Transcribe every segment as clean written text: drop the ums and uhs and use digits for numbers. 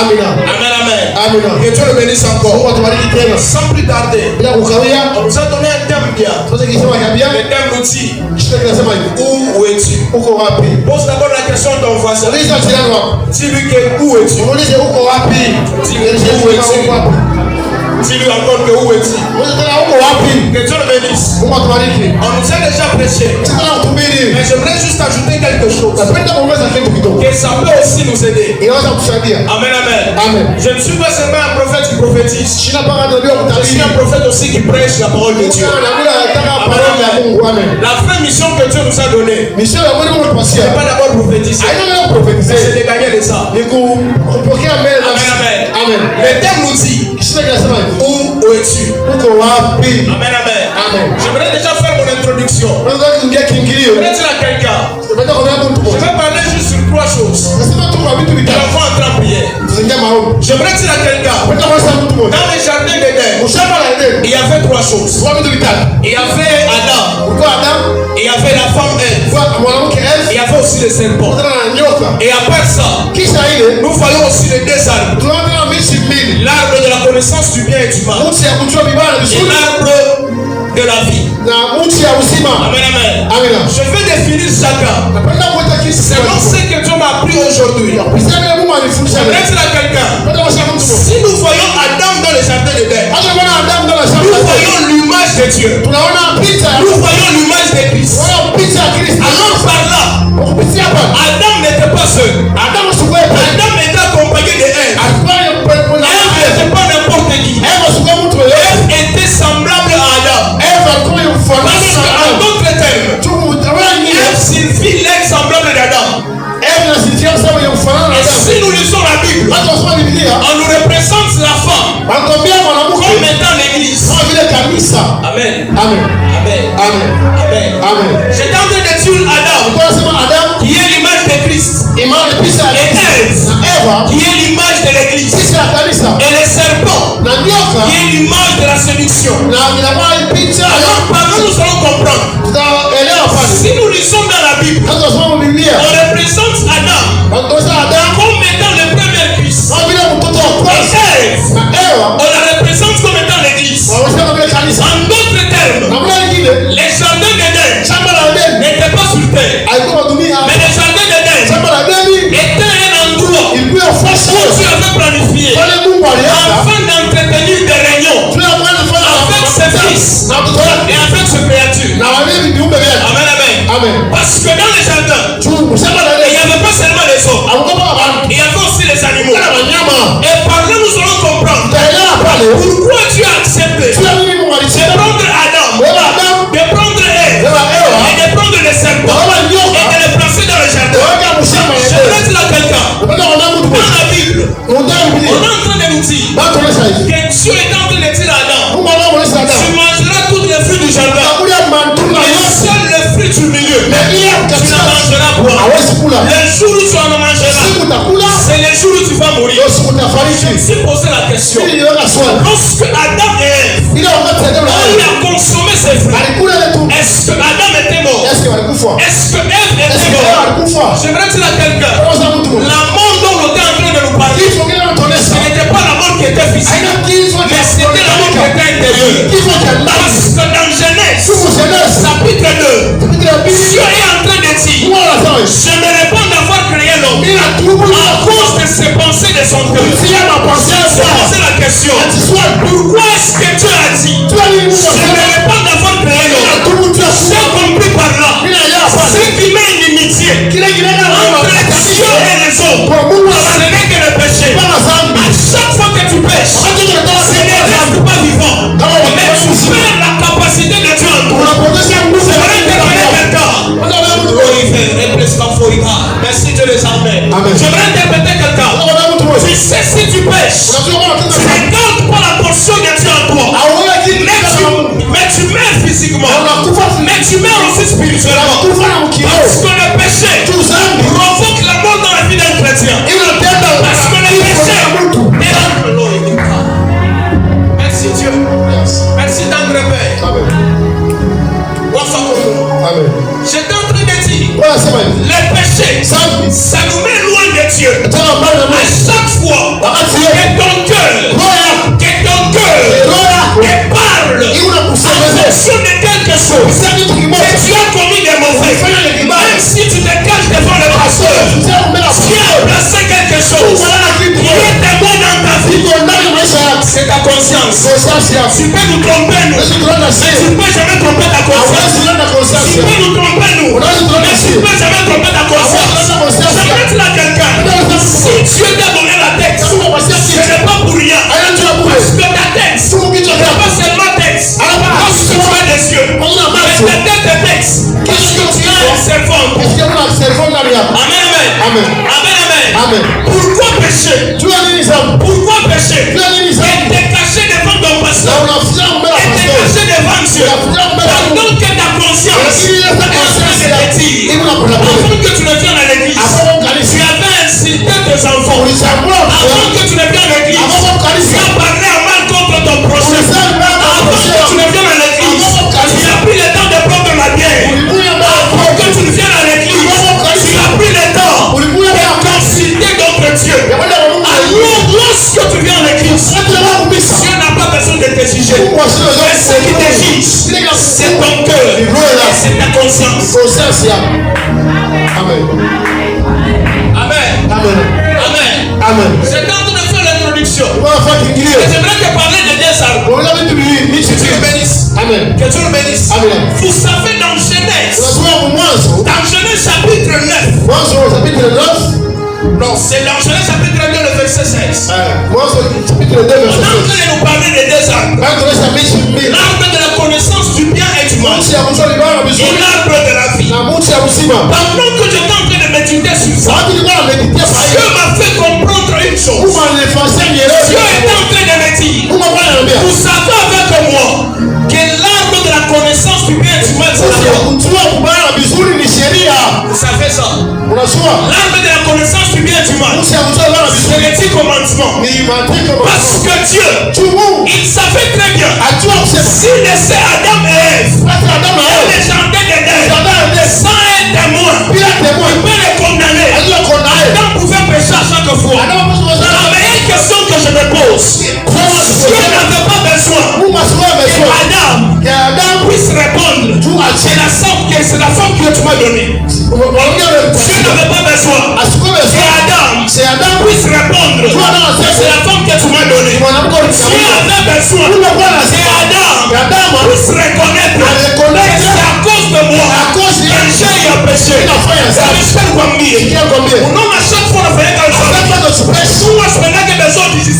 Amen. Que Dieu le bénisse encore. Sans plus tarder, on nous a donné un thème bien. Le thème nous dit, où es-tu? Pose d'abord la question à ton voisin. Dis-lui que où es-tu? Dis-lui où es-tu? Dis-lui encore que où es-tu? Que Dieu le bénisse. On nous a déjà prêché. Mais j'aimerais juste ajouter quelque chose. Que ça peut aussi nous aider. Amen. Je ne suis pas seulement un prophète qui prophétise. Je suis un prophète aussi qui prêche la parole de Dieu. La vraie mission que Dieu nous a donnée, ce n'est pas d'abord prophétiser, c'est de gagner les âmes. Amen. Le thème nous dit, où es-tu? Amen. J'aimerais déjà faire mon introduction. Je vais dire à quelqu'un, je vais parler juste sur 3 choses. Et on va entrer en prière. J'aimerais dire à quelqu'un, dans les jardins d'Éden, il y avait 3 choses. Il y avait Adam, il y avait la femme Ève, il y avait aussi les serpents. Et après ça, nous voyons aussi les 2 arbres. L'arbre de la connaissance du bien et du mal. Et l'arbre de la vie. Amen. Je vais définir chacun selon ce que Dieu m'a appris aujourd'hui. J'aimerais dire à quelqu'un, si nous voyons Adam dans le jardin d'Éden, nous voyons l'image de Dieu. Nous voyons l'image de Christ. Alors par là, Adam n'était pas seul. Adam était accompagné de Ève. Ève n'était pas n'importe qui. Ève était semblable à Adam. Parce qu'en d'autres termes, Ève signifie l'être semblable d'Adam. Et si nous lisons la Bible, on nous représente la femme comme étant l'église. Amen. J'étais en train de dire Adam, qui est l'image de Christ, et Ève, qui est l'image de l'église, et les serpents, qui est l'image de la séduction. Alors par là nous allons comprendre. Si nous lisons dans la Bible, on représente Adam comme étant le premier Christ. Et Ève, on la représente comme étant l'église. En d'autres termes, les jardins d'Éden n'étaient pas sur terre, mais les jardins d'Éden étaient un endroit où Dieu avait planifié afin d'entretenir des réunions avec ses fils et avec ses créatures. Amen. Parce que dans les jardins, il n'y avait pas seulement les hommes, il y avait aussi les animaux. Et par là nous allons comprendre pourquoi Dieu a accepté de prendre Adam, de prendre Ève et de prendre les serpents et de les placer dans le jardin. Je vais dire à quelqu'un, dans la Bible, on est en train de nous dire que Dieu est en train de dire à Adam, tu mangeras toutes les fruits du jardin, mais seul le fruit du milieu, tu n'en mangeras pas. Le jour où tu en mangeras, c'est le jour où tu vas mourir. Je me suis posé la question, lorsque Adam et Ève ont consommé ces fruits, est-ce que Adam était mort? Est-ce que Ève était mort? J'aimerais dire à quelqu'un, la mort dont on était en train de nous parler, ce n'était pas la mort qui était physique, mais c'était la mort qui était intérieure. Parce que dans Genèse, chapitre 2, Dieu est en train de dire, je me réponds d'avoir créé l'homme à cause de ses pensées de son cœur. Je me posé la question, pourquoi est-ce que Dieu a dit, je me réponds d'avoir créé l'homme? J'ai compris par là, ce qui met une inimitié entre Dieu et les hommes, ce n'est que le péché. À chaque fois que tu pêches, ce ne reste pas vivant, mais tu perds la capacité de Dieu en toi. J'aimerais te donner quelqu'un. Merci Dieu les armées. J'aimerais interpréter quelqu'un. Tu sais si tu pêches, tu ne gardes pas la portion de Dieu en toi. Mais tu meurs physiquement, mais tu meurs aussi spirituellement. Parce que le péché provoque la mort dans la vie d'un chrétien. Parce que le péché. Merci Dieu. Merci tendre Père. J'étais en train de dire, le péché, ça nous met loin de Dieu. À chaque fois conscience. Tu peux nous tromper, nous. Mais tu ne peux jamais tromper ta conscience. Tu peux nous tromper, nous. Mais tu ne peux jamais tromper ta conscience. J'aimerais dire à quelqu'un, si Dieu t'a donné la tête, ce n'est pas pour rien. Parce que ta tête, n'est pas seulement tête. Parce que tu as des yeux. Mais ta tête est tête. Qu'est-ce que tu as observant? Amen. Amen. Pourquoi pécher? Pourquoi pécher? Et t'es caché devant ton pasteur. Et t'es caché devant Dieu. Pendant que ta conscience est en train de te dire, avant que tu ne viennes à l'église, tu avais incité tes enfants. Avant que tu ne viennes à l'église, tu as parlé à mal contre ton prochain. Avant que tu ne viennes à l'église, tu as pris le temps de prendre la bière. Avant que tu ne viennes à l'église, tu as pris le temps de consulter d'autres dieux. Alors, lorsque tu viens à l'église, Dieu n'a pas besoin de te juger. Mais ce qui te juge, c'est ton cœur et c'est ta conscience. Amen. C'est quand on a fait l'introduction. Et j'aimerais te parler de deux arbres. Que Dieu le bénisse. Que Dieu le bénisse. Vous savez, dans Genèse chapitre 9. Non, c'est dans Genèse chapitre 2, le verset 16. On est en train de nous parler des deux arbres. L'arbre de la connaissance du bien et du mal. Et l'arbre de la vie. Pendant que j'étais en train de méditer sur ça, Dieu m'a fait comprendre une chose. Dieu est en train de me dire, vous savez avec moi que l'arbre de la connaissance du bien et du mal, c'est la loi. Vous savez ça? L'arbre de la connaissance du bien et du mal, c'est les 10 commandements. Parce que Dieu, il savait très bien, s'il laissait Adam et Ève les jardins d'Éden sans un témoin, il peut les condamner. Adam pouvait pécher à chaque fois. La meilleure question que je me pose, Dieu n'avait pas besoin que Adam puisse répondre. C'est la femme que tu m'as donnée. Dieu n'avait pas besoin que Adam puisse répondre. C'est la femme que tu m'as donnée. Dieu avait besoin que Adam puisse reconnaître que c'est à cause de moi que j'ai péché. Non, à chaque fois on fait comme ça. Moi je me que des autres ici.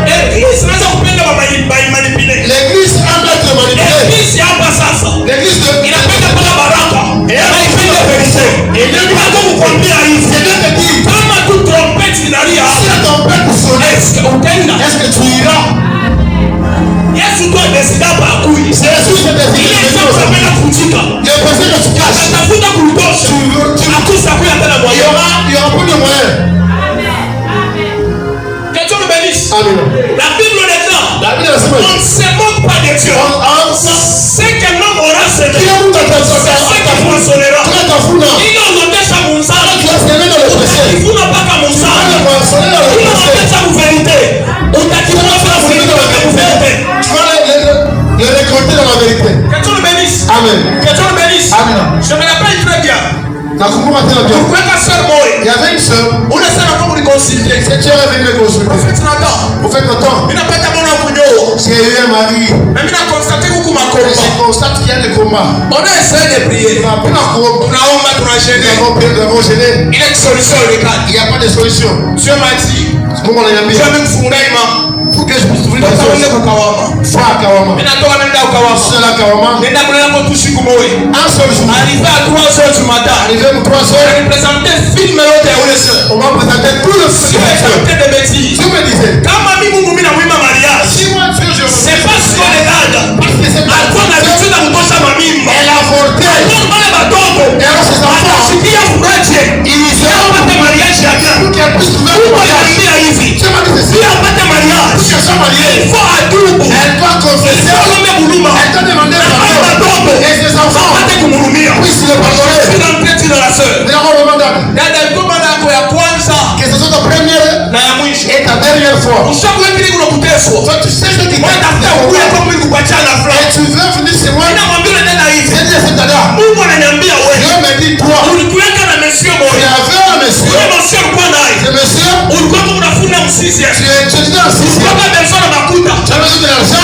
L'église n'a pas manipulé. L'église a manipulé. L'église a pas ça. L'église il a fait de la baraka. Et il fait de vérité. Et il pas comme vous comprenez à Yves. C'est de te dire. Quand tu trompette finalement. Si la trompette sonne, est-ce que tu iras? Yesu doit décider par couille. C'est Jésus qui décide. Il est sans jamais la boutique. Il est pensé que tu caches. La boutique pour le dos. Tu as tout ça pour y attendre la moyenne. Il y aura plus de moyens. La Bible déclare, on ne se moque pas de Dieu. C'est que l'homme aura semé, c'est qu'il moissonnera. Il a noté sa moussale. Il n'a pas qu'à moussale. Il a noté sa vérité. On t'a dit qu'on va faire la vérité. Tu vas les récolter dans la vérité. Que Dieu le bénisse. Amen. Que Dieu le bénisse. Amen. Je me rappelle très bien. Pourquoi ta soeur Moïse? Il y avait une soeur. On essaie encore de consulter. Cette soeur est venue me consulter. Prophète Nathan. Il n'a pas d'abord un couillon. C'est eu un mari. Mais il a constaté beaucoup ma combat. Je constate qu'il y a des combats. On a essayé de prier. On a gêné. Nous avons gêné. Il y a une solution. Il n'y a pas de solution. Dieu m'a dit. Je vais me fonder. Pour que je puisse ouvrir le Kawama. Kawama. Un seul jour. Arrivé à 3h du matin. Arrivé à 3h. On présentait le film l'autre. On va présenter tout le film. De bêtises. Je me disais. Quand mamie Moumoumi n'a pas mariage. Si moi Dieu je c'est parce qu'on est là. Parce que c'est pas qu'on a l'habitude de vous sa mamie. Elle a avorté. Et alors ses enfants. Il y a un mariage. Il y a un mariage. Pour qu'elle puisse trouver un mariage. Je me disais. Il y a un mariage. Pour qu'elle soit mariée. Il faut à tout. Elle doit confesser. Elle doit demander pardon. Et ses enfants puissent le pardonner. Que ce soit ta première et ta dernière fois. Toi, tu sais ce qui t'est arrivé. Et tu veux venir chez moi. C'est dit à cet dada. Dieu me dit toi. Il y avait un monsieur. Ce monsieur. Tu es étudiant en 6e. Tu as besoin de l'argent.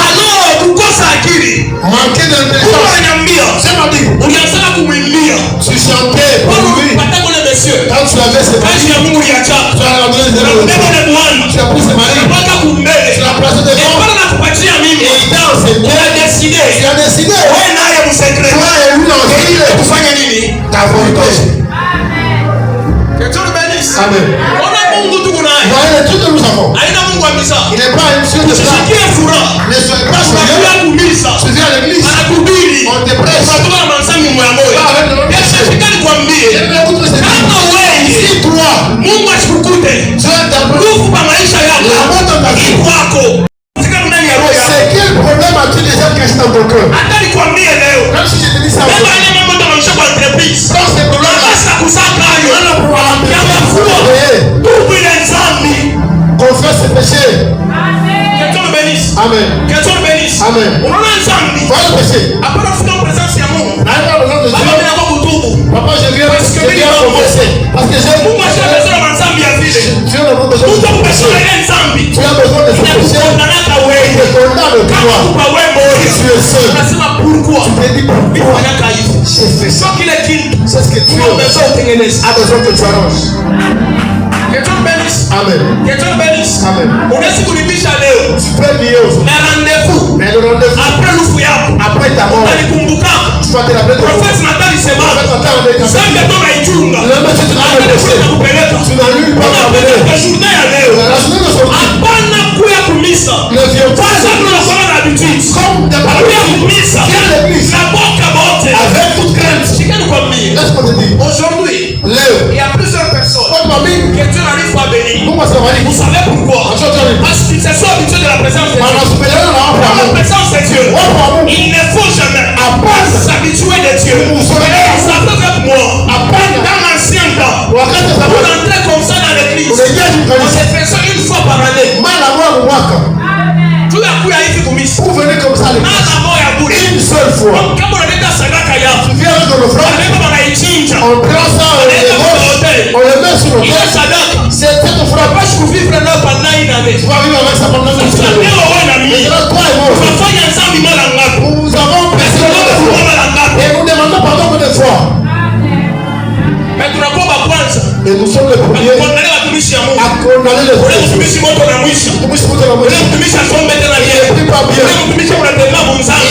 Manquer d'intelligence. C'est m'a dit. Tu chantais pour lui. Quand tu avais ses parents, tu as ramené des roses. Tu as pris ses maris. Tu l'as placé devant. Et il t'a enseigné. Tu as décidé. Toi et lui ensemble. T'as volé. Amen. Voyez tout que nous avons. Il n'est pas un monsieur de ça. Ne soyez pas joyeux. Tu viens à l'église. On te prêche. Si toi, Dieu t'a pris la mort dans ta vie. C'est quel problème as-tu déjà caché dans ton cœur? Même si je te dis ça, quand ces problèmes-là, confesse ses péchés. Amen. Amen. Voilà le péché. Papa, je viens confesser. Parce que j'ai besoin de péché. Tu as besoin de ce péché. Il te condamne toi. Tu es seul. Tu te dis pourquoi j'ai fait ça. C'est ce que Dieu a besoin que tu arranges. Amen. Amen. Tu peux lier aux autres. Mais le rendez-vous après ta mort, tu vas te rappeler de toi. Tu n'as lu pas la journée de aujourd'hui. Ne viens pas comme des avec toute crainte. Laisse-moi te dire. Aujourd'hui, il y a plusieurs personnes que Dieu n'arrive pas à bénir. Vous savez pourquoi? Parce qu'ils se sont habitués de la présence de Dieu. La présence de Dieu. Il ne faut jamais s'habituer de Dieu. Ça peut être moi. Dans l'ancien temps, pour entrer comme ça dans l'église, on se fait ça une fois par année. Tout à coup, il y a eu vous venez comme ça une seule fois. Tu viens avec le front. On prend ça, on le met sur le dos. C'est cette frappe. Tu vas vivre avec ça pendant une année. Et là, toi et moi, nous avons perdu et nous demandons pardon pour des fois. Et nous sommes les premiers à condamner les autres. Il n'est pas bien.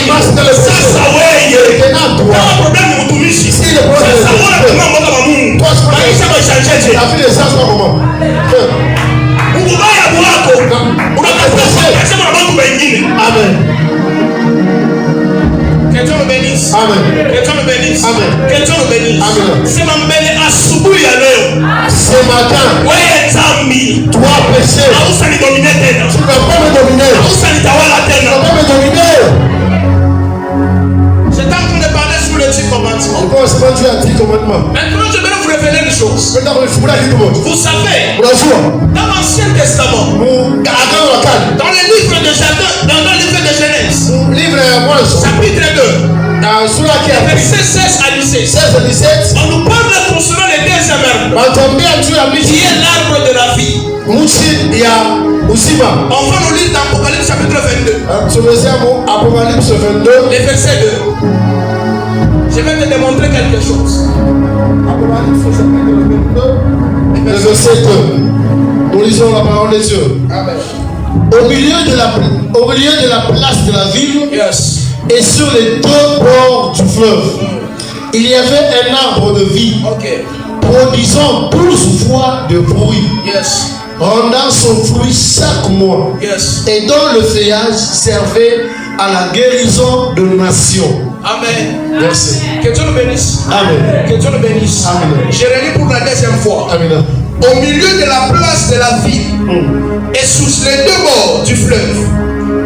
Il marche dans le péché. Si le problème est toi, ta vie ne change pas comment. Amen. Que Dieu me bénisse. Amen. Que Dieu me bénisse. Amen. Que Dieu me bénisse. Amen. C'est ma belle asubuhi ya leo. Ce matin, toi péché, tu ne vas pas me dominer. Tu ne vas pas me dominer. J'étais en train de parler sur le 10 commandements. Maintenant, je vais vous révéler une chose. Vous savez, dans l'Ancien Testament, dans le livre de Genèse, chapitre 2, verset 16 à 17, on nous parle concernant le deuxième arbre, qui est l'arbre de la vie. On va nous lire dans Apocalypse chapitre 22, le verset 2. Je vais te démontrer quelque chose. Apocalypse chapitre 22, le verset 2. Nous lisons la parole de Dieu. Amen. Au milieu de la place de la ville, yes, et sur les deux bords du fleuve, Il y avait un arbre de vie produisant 12 fois de fruits, rendant son fruit chaque mois, et dont le feuillage servait à la guérison de nations. Amen. Merci. Que Dieu nous bénisse. Amen. Que Dieu nous bénisse. Amen. Je relis pour la deuxième fois. Amen. Au milieu de la place de la ville et sous les deux bords du fleuve,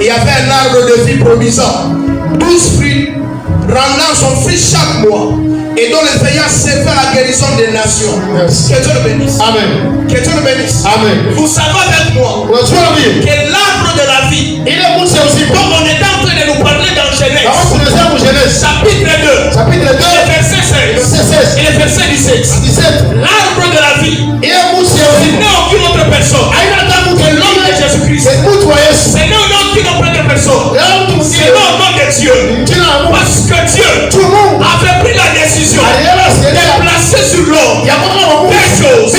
il y avait un arbre de vie produisant 12 fruits, rendant son fruit chaque mois, et dont le feuillage servait à la guérison des nations. Yes. Que Dieu le bénisse. Amen. Que Dieu le bénisse. Amen. Vous savez avec moi que l'arbre de la vie, dont on est en train de nous parler dans Genèse, chapitre 2, le verset 16 et le verset 17. L'arbre de la vie, ce n'est aucune autre personne que l'homme de Jésus-Christ. Ce n'est aucune autre personne. C'est le nom de Dieu. Parce que Dieu avait pris la décision de placer sur l'homme des choses.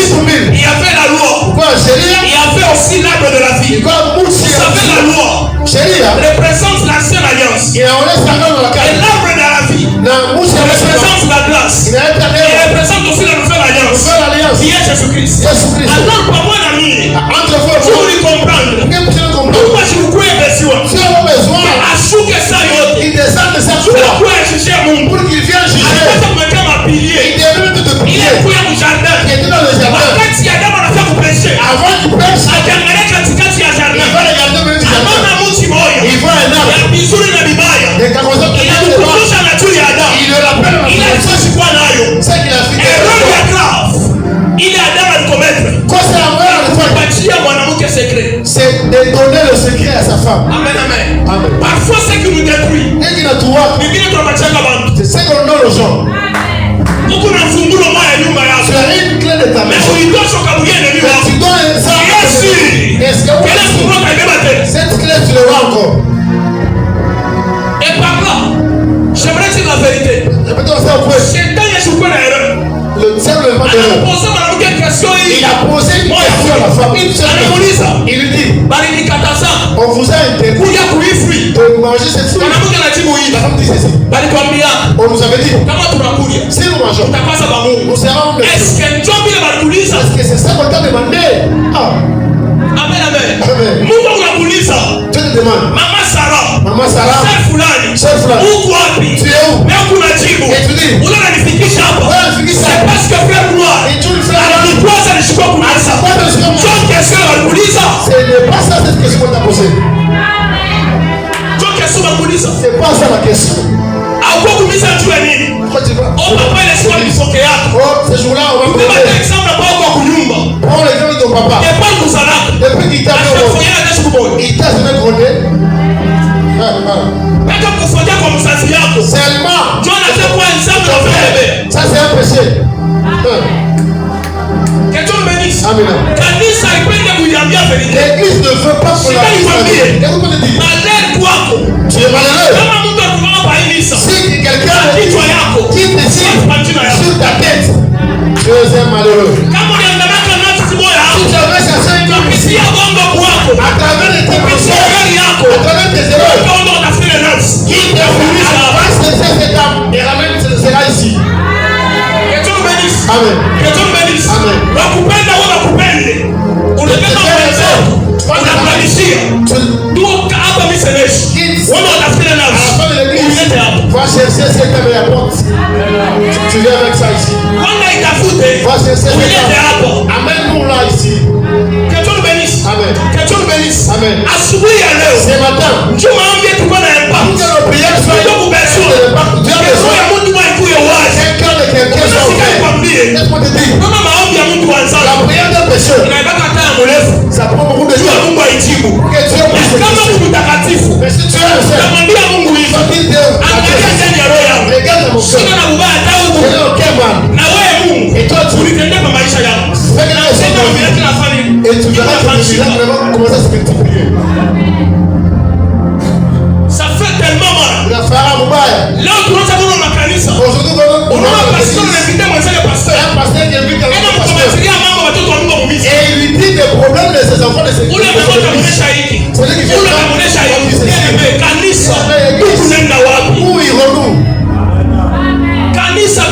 Il y avait la loi. Il y avait aussi l'arbre de la vie. Vous savez, la loi représente l'ancienne alliance. Et l'arbre de la vie représente la grâce. Il représente aussi la nouvelle alliance. Qui est Jésus-Christ. Alors, pour moi, l'ami, vous voulez comprendre pourquoi je vous crois besoin. Ashuke ça yote. Pourquoi juger mon pour qu'il vienne juger. Il est couillé au jardin. Wakati Adamu anafaa kupeshe. Akiangalia katikati ya jardin. Anaona mti moja. Ya vizuri na vibaya. Inakukumbusha na juu ya Adamu. Ile alichokuwa nayo. Erreur ya grave. Ile Adamu alikometa. Kupatia mwanamke secret. C'est de donner le secret à sa femme. Amen, amen. Amen. Parfois c'est qui nous détruit. C'est ce qu'on donne aux gens. Uko na fungulo moja nyumba yako. Tu as une clé de ta maison. Mais uitosha kabugene ni wako. Tu donnes ça. Est-ce que vous avez cette clé tu l'auras encore. Et par là, j'aimerais dire la vérité. Satan est sur quoi l'erreur? Le diable n'est pas de l'erreur. Il a posé une question à la femme. Il lui dit, on vous a interdit de manger cette fruit. La femme dit ceci. On nous avait dit, si nous mangeons, nous serons de est-ce que c'est ça qu'on t'a demandé? Amen, amen. Amen. Je te demande. Maman Sarah. Chef fulani. Tu es où? Et tu dis. C'est parce que frère Noir. Et tu le fais. Ce n'est pas ça cette question qu'on t'a posée. C'est pas ça la question. Ce jour-là, on va prendre l'exemple de ton papa. Depuis qu'il t'a donné, il t'a donné grondé. Seulement, ça c'est un péché. Amen. L'église ne veut pas que la tu es malheureux. Si quelqu'un qui décide sur ta tête, tu es malheureux. Si tu avais cherché une à travers les techniciens, à travers tes erreurs, qui avance de ces étapes et ramène cela ici. Amen. Va chercher cette table et apporte. Tu viens avec ça ici. Va chercher cette table. Amène-nous là ici. Que Dieu nous bénisse. Amen. Que Dieu nous bénisse. Amen. Asubuhi ya leo. Ce matin. Dieu m'a envoyé tout le impact. Dieu a prié sur le besoin. Dieu a besoin. Quelqu'un de quelqu'un soit fait. Laisse-moi te dire. La prière d'un pécheur. Ça prend beaucoup de temps. Que Dieu puisse. Mais si tu es le seul. Regarde mon cœur. Et toi tu fais et tu verras que le miracle va commencer à se multiplier. Ça fait tellement mal. Là aujourd'hui on a pasteur qui invite un pasteur. Et il lui dit des problèmes de ses enfants de ses filles. C'est lui qui fait ça. Où irons-nous? Kanisa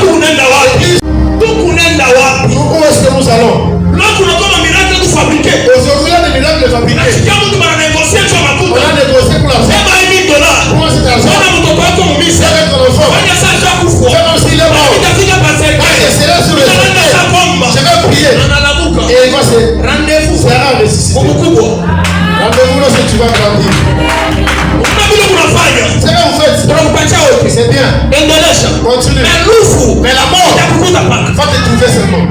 continuer. Mais la mort va te trouver seulement.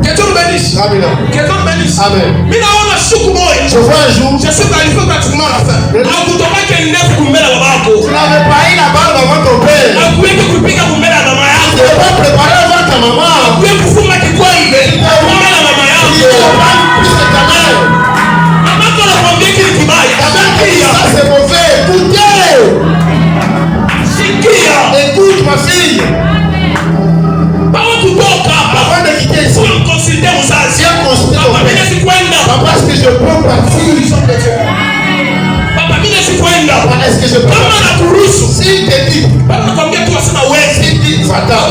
Que Dieu nous bénisse. Amen. Que Dieu nous bénisse. Amen. Je vois un jour. Je suis arrivé pratiquement à la fin. Tu n'avais pas eu la barbe avant ton père. Tu ne n'avais pas préparé avant ta maman. Tu n'avais pas plus que ta mère. Ta mère dit ça c'est mauvais. Écoute ma fille. Avant de quitter ici, viens consulter ton père. Papa, est-ce que je peux partir? Papa, est-ce que je peux partir? S'il te dit, s'il dit, va-t'en.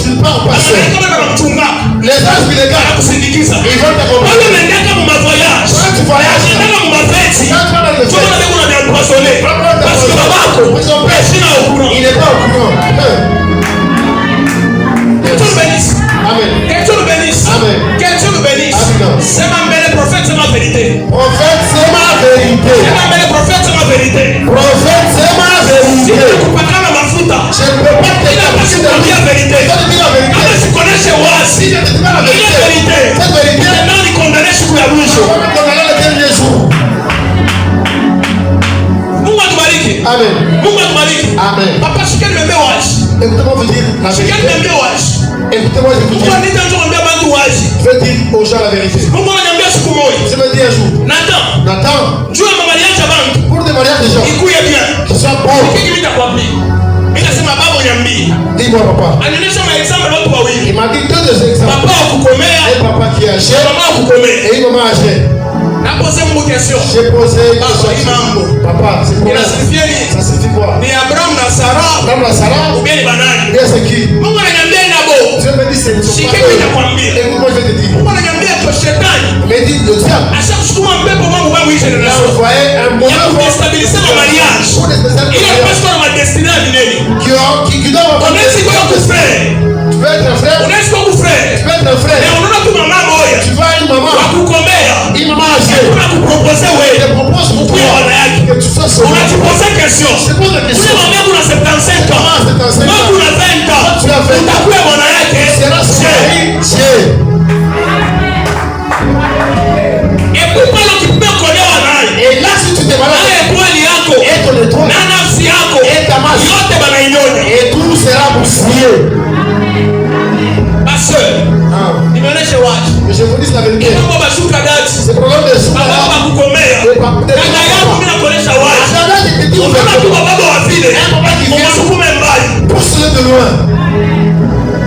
Tu ne pars pas seul. Les anges illégaux, ils vont t'accompagner. Quand tu voyages, quand tu vas dans le fête, parce que son père, il n'est pas au courant. Que Dieu nous bénisse. Amen. Que Dieu nous bénisse. Amen. Que Dieu nous bénisse. C'est ma belle prophète, c'est ma vérité. Prophète, c'est ma vérité. C'est ma belle prophète, c'est ma vérité. Prophète, c'est ma vérité. Si tu ne peux pas mafuta, je ne peux pas te dire la vérité. Quand tu connais chez moi, si je te dis la vérité, cette vérité, maintenant il condamne ce qu'il y a eu. On va me condamner le dernier jour. Mungu atubariki. Amen. Mungu atubariki. Amen. Papa, shikeni membe wazi. Écoutez-moi vous dire la vérité. Shikeni membe wazi. Écoutez-moi je vous dis. Mungu anita ndio mwambia bantu wazi. Je vais dire aux gens la vérité. Mungu ananiambia siku moja. Je me dis un jour. Nathan. Jua mama aliacha bantu. Pour des mariages des gens. Ikuye bien. Qui soient bons. Kiki nitakwambia. Mimi nasema baba uniambie. Dis-moi papa. Anionyesha maexample watu wawili. Il m'a dit deux exemples. Papa akukomea. Un papa qui est âgé. Mama akukomea. Et une maman âgée. Napose une question. J'ai posé une question. Papa, c'est quoi? Ça signifie quoi? Ni Abraham na Sarah. Abraham na Sarah. Ou bien ni banani? Bien c'est qui? Mungu ananiambia nabo. Dieu me dit c'est une chose. Écoute-moi je te dis. Mungu ananiambia que Shetani. Me dit le diable. Ashakutuma mpepo wangu wa mwisho na Là vous voyez un mauvais vent. Stabiliser mon mariage. Il est pasteur ma destinée à Nineli. Qui doit avoir. On est si quoi que frère. Tu peux être un frère. On est si quoi que frère. Tu peux être un frère. Mais on a tout maman moya. Tu vas une maman. Wakukomea. Une maman âgée. On a proposer ouais. Je propose pour toi que tu fasses. On a te posé question. Je pose la question. Ule mama kuna 75 ans. Moi kuna 20 ans. Tu as 20 ans. Utakuwa bwana yake. Sera Dieu. Et pourquoi tu peux connaître naye? Et là si tu te malades. Et kweli yako. Et ton étoile. Na nafsi yako. Et ta masse. Yote banainyonya. Et tout sera bousillé. Pasteur. Nimeonyesha wapi? Je vous dis la vérité. Kama bashuka dati. C'est problème de sous. Baba bakukomea. Kaka yangu mimi nakuonyesha wapi? Unaona tu baba wa vile. Unasukume mbali. Pousse-le de loin.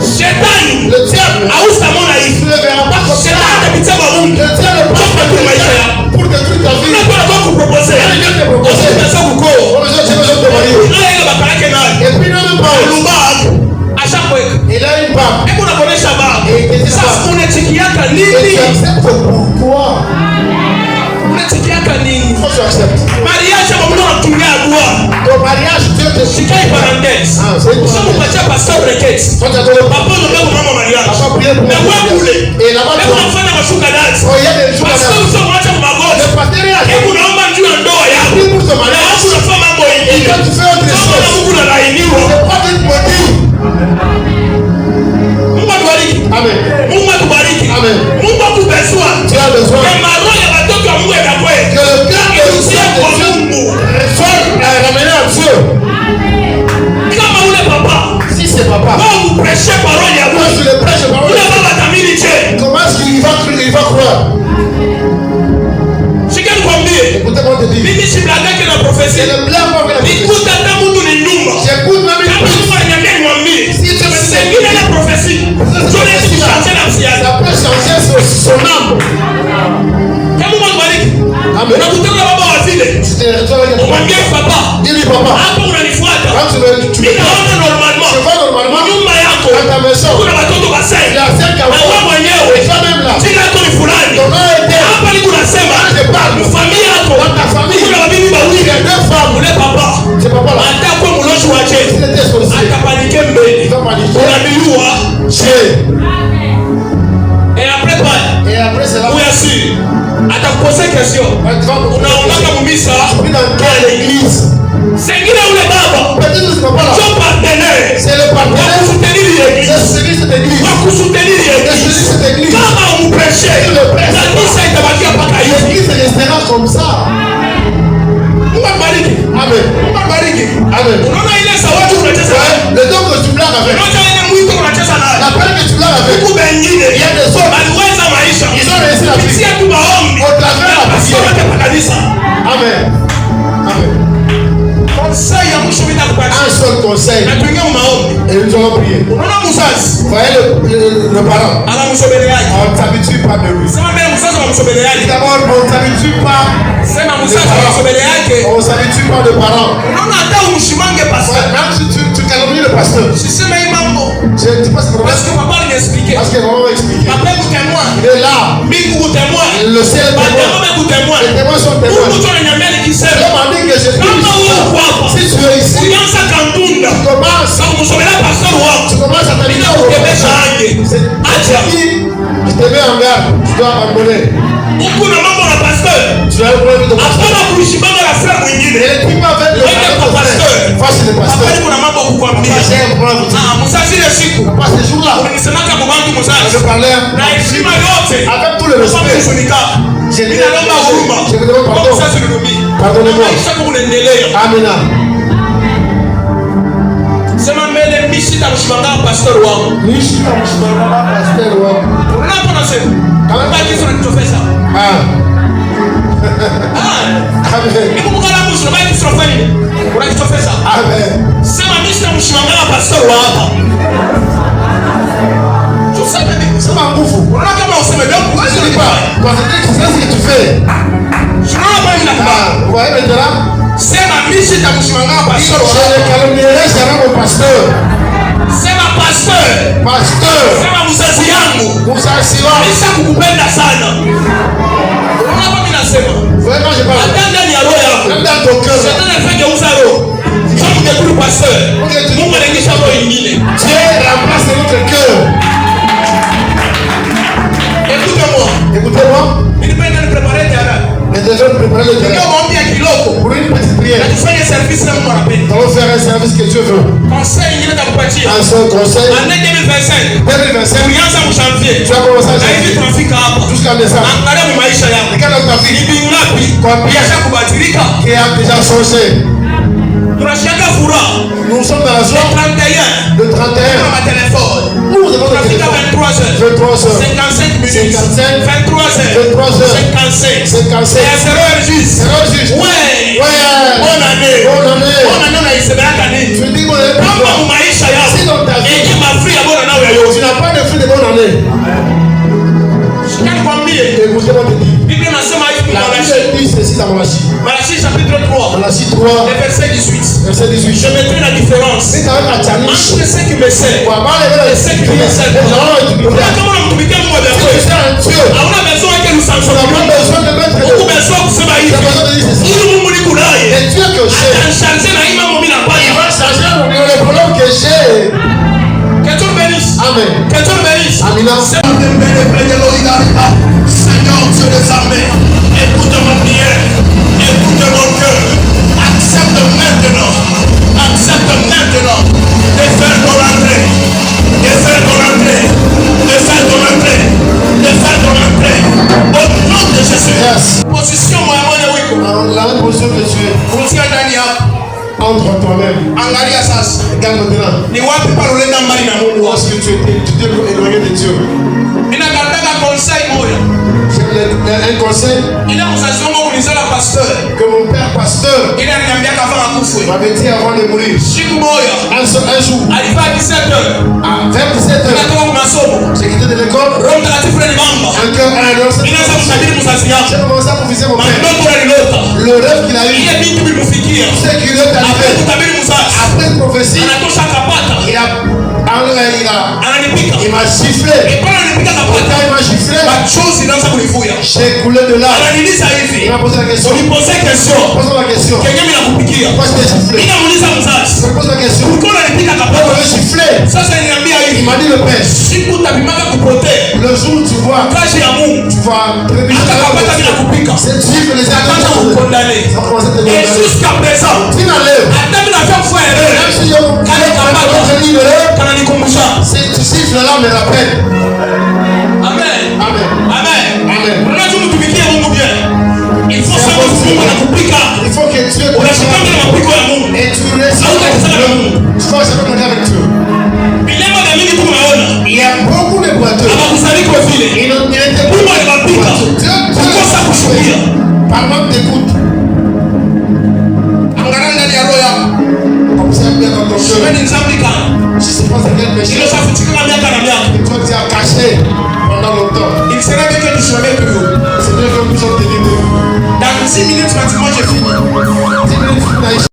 Shetani. Le diable. Hautamona hivi. Tu ne verras pas comme ça. Shetani atapitia kwa Mungu. Le diable prend pour maisha yako. Pour détruire ta vie. Unakuwa kwa kuproposer. Dieu te propose. Unataka kuko. J'ai besoin de marier. Ile bakalake nayo. Et puis non même pas. Lumba ashakweka. Il a une barbe. Hebu nakuonesha baba. Sasa unatikiaka Et nini? tu acceptes pourquoi? Unatikiaka nini? Pourquoi tu acceptes? Mariage kwa mtu anatumia dua. Ton mariage, Dieu te Sikai parenthèse. c'est une Sasa kupatia pastor requête. Toi tu as donné Papa ndio mama mariage. Papa prier pour Mais moi. wewe kule. Et là-bas Hebu unafanya mashuka dance. oh, il y a des jours Pastor là. sio mwacha kwa magoti. Le pasteur est Hebu naomba njoo ya ndoa yako. prie pour ton Na mariage. watu unafanya mambo Et mengine. quand tu fais autre Kama chose, Mungu analainiwa. c'est pas une maudit. Mungu atubariki. Amen. Mungu atubariki. Amen. Mungu akubezwa. Tu as besoin Que maroho ya watoto wa Mungu yakakwe. que le cœur de Usia kwa Dieu Mungu. soit ramené à Dieu. Kama ule papa. Si c'est papa, Wewe uprêcher parole ya moi Mungu. je le prêche par Ule baba tamini je. comment est-ce qu'il va croire? conseil. Et nous allons prier. Voyez le parent. On ne s'habitue pas de lui. D'abord, on ne s'habitue pas. On ne s'habitue pas de parents. Même si tu calomnies le pasteur. Je ne dis pas ce problème. Parce que maman m'a expliqué. Il est là. Le ciel est témoin. Les témoins sont témoins. L'homme a dit que je suis ici. Si tu es ici, tu commences à t'habituer au péché. Je te mets en garde. Tu dois abandonner. Tu dois abandonner ton pasteur. Et les types avec le pasteur. Face le pasteur. Papa, ce jour-là, je parlais avec tout le respect. Je vous demande pardon. Pardonnez-moi. Amen. Sema mbele mishita mshimanga pastor wangu. Mishita mshimanga pastor wangu. Unapo nasema. Kama kitu tunachofesa. Amen. Niko mkala mwisho baki tunafanya. Unachofesa. Amen. Sema mishita mshimanga pastor wangu. Tuseme nini? Sema nguvu. Unaona kama useme ndio wewe pas. Quand c'est ce que tu fais. Je ne vois pas une affaire. Vous voyez maintenant? Sema mishita mshimanga pastor wangu. Je ne calomnierai jamais mon pasteur. Sema pastor. Pasteur. Sema mzazi yangu. Mzazi wangu. Nisha kukupenda sana. Unaona kama mimi nasema. Vraiment je parle. Hata ndani ya roho yako. Même dans ton cœur. Shetani anafanya uza roho. Kama ungekuru pastor. Mungu anaingisha roho nyingine. Dieu remplace notre cœur. Écoutez-moi. Écoutez-moi. Nilipenda préparer tayari. Et déjà préparer le terrain. Ndio mwambia kiloko. Pour une petite prière. Tufanye service na Mungu anapenda. On va faire un service que Dieu veut. Conseil ingine takupatia. Un seul conseil. En 2025. 2025. Tulianza mu janvier. Tu vas commencer à janvier. Na hivi tunafika hapa. Jusqu'à décembre. Angalia mu maisha yako. Regarde ta vie. Ni bingapi? Combien Biasha kubadilika. Qui a déjà changé. Tunashanga furaha. Nous sommes dans la joie. Le 31. Ma téléphone. Nous avons le téléphone. 23h. 55 minutes. 55. 23h. 55. 55. Et 0h juste. 0h juste. Ouais. Bonne année. Bonne année. Bonne année na isemeka nini? Tu dis bonne année. Kama mu maisha yako. Si dans ta vie. Et ma fruit ya bonne année yo. Tu n'as pas de fruit de bonne année. Nikwambie. Écoutez-moi te dire. Bible inasema hivi La Bible dit ceci dans Malachie. Malachie chapitre 3. Malachie 3. Verset 18. Verset 18. Je mettrai la différence entre ceux qui me servent et ceux qui me servent. Kama unamtumikia Mungu wa Dieu, hauna besoin que nous sanctionnions. Uko besoin kusema hivi. Huyu Mungu niko naye. Atanishangaza na hii mambo mimi nafanya. Il va changer le problème que j'ai. Que Dieu bénisse. Amen. Que Dieu bénisse. Amina. Seigneur Dieu des armées, écoute ma prière, écoute mon cœur. Accepte maintenant de faire ton entrée, de faire ton entrée, de faire ton entrée, de faire ton entrée. Au nom de Jésus. Yes. Position moya wiko. La même position que tu es. Kutia ndani yako. Entre toi-même. Angalia sasa. Regarde maintenant. Ni wapi pale unaenda mbali na Mungu? Lorsque tu t'es éloigné de Dieu. Ninakataka conseil moja. Un conseil. Ila mzazi wangu kunizala pasteur. Que mon père pasteur. Ila ananiambia kafanya kufa. M'avait dit avant de mourir. Siku moja. Un jour. Alifaa 17h. À 27h. Natoka kwa masomo. J'ai quitté de l'école. Roho Mtakatifu alinibamba. Un cœur à l'os. Ninaanza kumshauri mzazi yangu. J'ai commencé à profiter mon père. Ndoto alilota. Le rêve qu'il a eu. Ile binti bilimfikia. C'est qu'il est arrivé. Après kutabiri mzazi. Après une prophétie. Anatosha akapata. Ananipika. Il m'a sifflé. Et quand ananipika akapata. Il m'a sifflé. Machozi inaanza kunivuja. J'ai coulé de larmes. Ananiuliza hivi. Il m'a posé la question. Ulipose question. Pose la question. Kenye mimi nakupikia. Pourquoi je t'ai sifflé? Ninamuuliza mzazi. Je pose la question. Ulikuwa unanipika akapata. Pourquoi je t'ai sifflé? Sasa niambia hivi. Il m'a dit le père. Siku utapimaka kupotea. Le jour où tu vois. Kazi ya Mungu. Tu vas trébucher. Akapata bila kupika. Cette gifle les a condamné. Et jusqu'à présent. Hata bila kufanya erreur. Kale kapata. Kana nikumbusha. Cette gifle là me rappelle. Amen. Amen. Amen. Amen. Unajua mtumikie Mungu bien. Il faut savoir que Mungu anakupika. Il faut que Dieu unashikana na mapiko ya Mungu. Et tu restes avec Mungu. Tu vas se connecter avec Dieu. Bilema vya mingi tunaona. Il y a beaucoup de boiteux. Abakusaliko vile. Il était Mungu alibapika. Kukosa kushuhudia. Par manque d'écoute. Angalia ndani ya roho yako. Observe bien dans ton cœur. Si c'est pas quel péché, et toi tu as caché pendant longtemps. Il serait bien que tu sois avec eux. C'est bien que nous sommes délivrés. Dans 10 minutes, pratiquement, j'ai fini. 10 minutes,